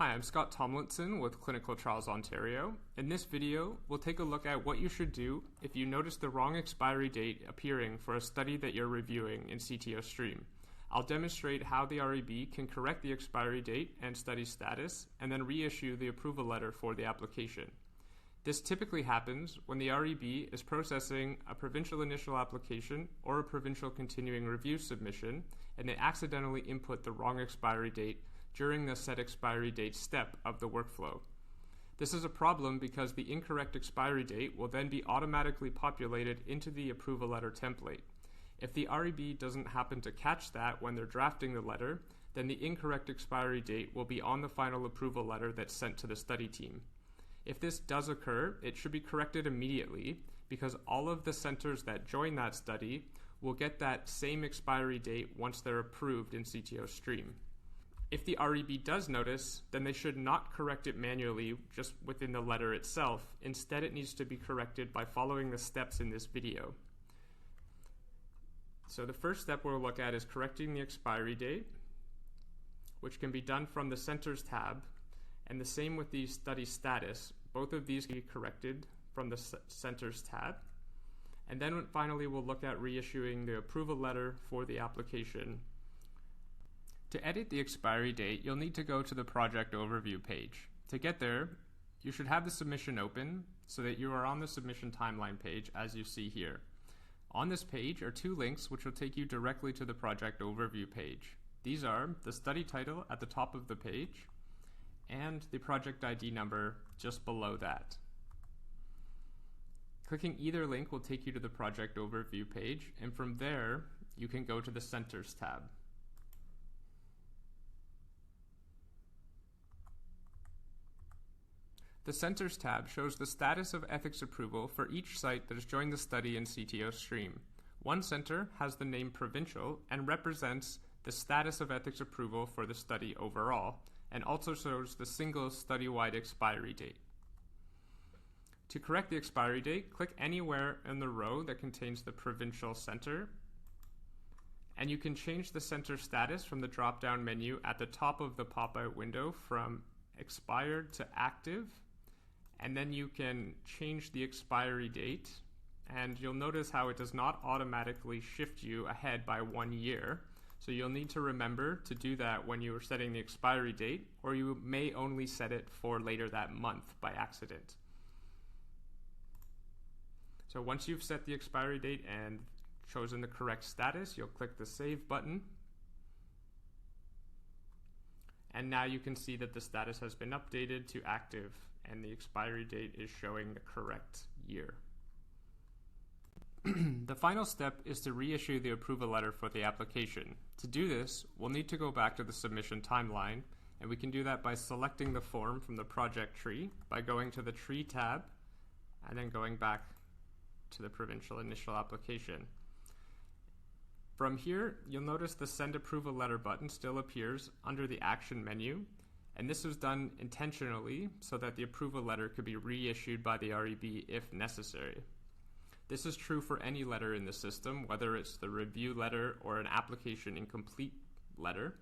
Hi, I'm Scott Tomlinson with Clinical Trials Ontario. In this video, we'll take a look at what you should do if you notice the wrong expiry date appearing for a study that you're reviewing in CTO Stream. I'll demonstrate how the REB can correct the expiry date and study status, and then reissue the approval letter for the application. This typically happens when the REB is processing a provincial initial application or a provincial continuing review submission, and they accidentally input the wrong expiry date during the set expiry date step of the workflow. This is a problem because the incorrect expiry date will then be automatically populated into the approval letter template. If the REB doesn't happen to catch that when they're drafting the letter, then the incorrect expiry date will be on the final approval letter that's sent to the study team. If this does occur, it should be corrected immediately because all of the centers that join that study will get that same expiry date once they're approved in CTO Stream. If the REB does notice, then they should not correct it manually just within the letter itself. Instead, it needs to be corrected by following the steps in this video. So the first step we'll look at is correcting the expiry date, which can be done from the Centers tab, and the same with the study status. Both of these can be corrected from the Centers tab. And then finally, we'll look at reissuing the approval letter for the application. To edit the expiry date, you'll need to go to the project overview page. To get there, you should have the submission open so that you are on the submission timeline page as you see here. On this page are two links which will take you directly to the project overview page. These are the study title at the top of the page and the project ID number just below that. Clicking either link will take you to the project overview page, and from there you can go to the Centers tab. The Centers tab shows the status of ethics approval for each site that has joined the study in CTO Stream. One center has the name Provincial and represents the status of ethics approval for the study overall, and also shows the single study-wide expiry date. To correct the expiry date, click anywhere in the row that contains the Provincial Center, and you can change the center status from the drop-down menu at the top of the pop-out window from expired to active. And then you can change the expiry date, and you'll notice how it does not automatically shift you ahead by 1 year. So you'll need to remember to do that when you are setting the expiry date, or you may only set it for later that month by accident. So once you've set the expiry date and chosen the correct status, you'll click the Save button. And now you can see that the status has been updated to active and the expiry date is showing the correct year. The final step is to reissue the approval letter for the application. To do this, we'll need to go back to the submission timeline, and we can do that by selecting the form from the project tree by going to the Tree tab and then going back to the Provincial Initial Application. From here, you'll notice the Send Approval Letter button still appears under the Action menu, and this was done intentionally so that the approval letter could be reissued by the REB if necessary. This is true for any letter in the system, whether it's the review letter or an application incomplete letter.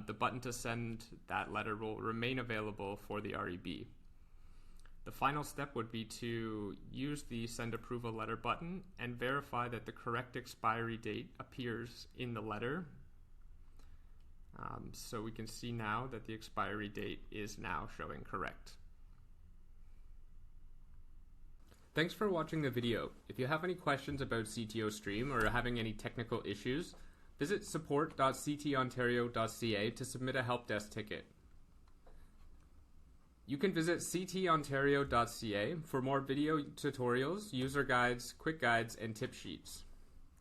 The button to send that letter will remain available for the REB. The final step would be to use the Send Approval Letter button and verify that the correct expiry date appears in the letter. So we can see now that the expiry date is now showing correct. Thanks for watching the video. If you have any questions about CTO Stream or are having any technical issues, visit support.ctontario.ca to submit a help desk ticket. You can visit ctontario.ca for more video tutorials, user guides, quick guides, and tip sheets.